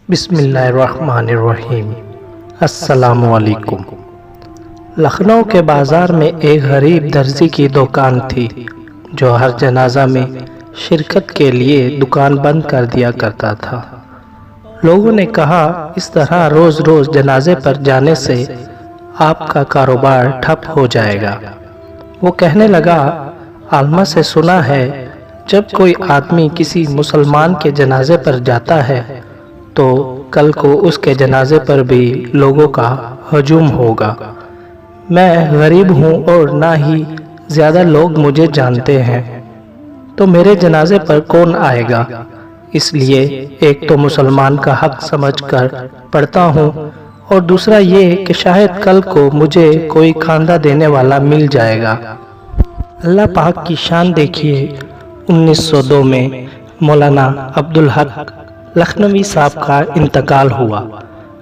بسم اللہ الرحمن الرحیم۔ السلام علیکم۔ لکھنؤ کے بازار میں ایک غریب درزی کی دکان تھی جو ہر جنازہ میں شرکت کے لیے دکان بند کر دیا کرتا تھا۔ لوگوں نے کہا اس طرح روز روز جنازے پر جانے سے آپ کا کاروبار ٹھپ ہو جائے گا۔ وہ کہنے لگا، عالمہ سے سنا ہے جب کوئی آدمی کسی مسلمان کے جنازے پر جاتا ہے تو کل کو اس کے جنازے پر بھی لوگوں کا ہجوم ہوگا۔ میں غریب ہوں اور نہ ہی زیادہ لوگ مجھے جانتے ہیں، تو میرے جنازے پر کون آئے گا؟ اس لیے ایک تو مسلمان کا حق سمجھ کر پڑھتا ہوں، اور دوسرا یہ کہ شاید کل کو مجھے کوئی کھاندہ دینے والا مل جائے گا۔ اللہ پاک کی شان دیکھیے، 1902 میں مولانا عبدالحق لکھنوی صاحب کا انتقال ہوا۔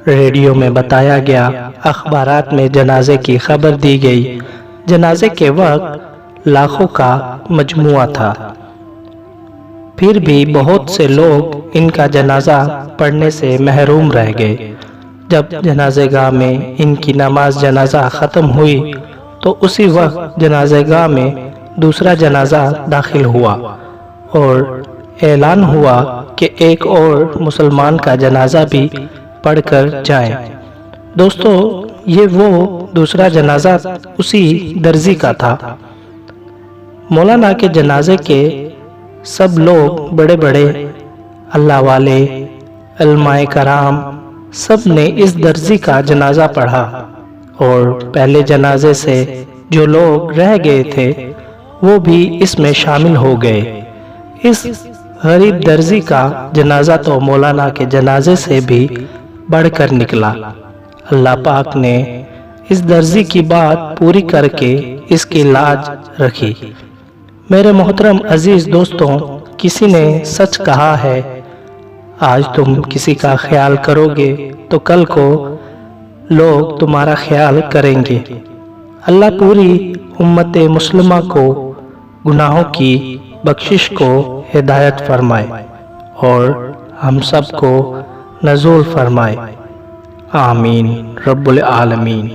ریڈیو میں بتایا گیا، اخبارات میں جنازے کی خبر دی گئی۔ جنازے کے وقت لاکھوں کا مجموعہ تھا، پھر بھی بہت سے لوگ ان کا جنازہ پڑھنے سے محروم رہ گئے۔ جب جنازہ گاہ میں ان کی نماز جنازہ ختم ہوئی تو اسی وقت جنازہ گاہ میں دوسرا جنازہ داخل ہوا اور اعلان ہوا کہ ایک اور مسلمان کا جنازہ بھی پڑھ کر جائیں۔ دوستو، یہ وہ دوسرا جنازہ اسی درزی کا تھا۔ مولانا کے جنازے کے سب لوگ، بڑے بڑے اللہ والے، علماء کرام، سب نے اس درزی کا جنازہ پڑھا، اور پہلے جنازے سے جو لوگ رہ گئے تھے وہ بھی اس میں شامل ہو گئے۔ اس غریب درزی کا جنازہ تو مولانا کے جنازے سے بھی بڑھ کر نکلا۔ اللہ پاک نے اس درزی کی بات پوری کر کے اس کی لاج رکھی۔ میرے محترم عزیز دوستوں، کسی نے سچ کہا ہے، آج تم کسی کا خیال کرو گے تو کل کو لوگ تمہارا خیال کریں گے۔ اللہ پوری امت مسلمہ کو گناہوں کی بخشش کو ہدایت فرمائے اور ہم سب کو نزول فرمائے، آمین رب العالمین۔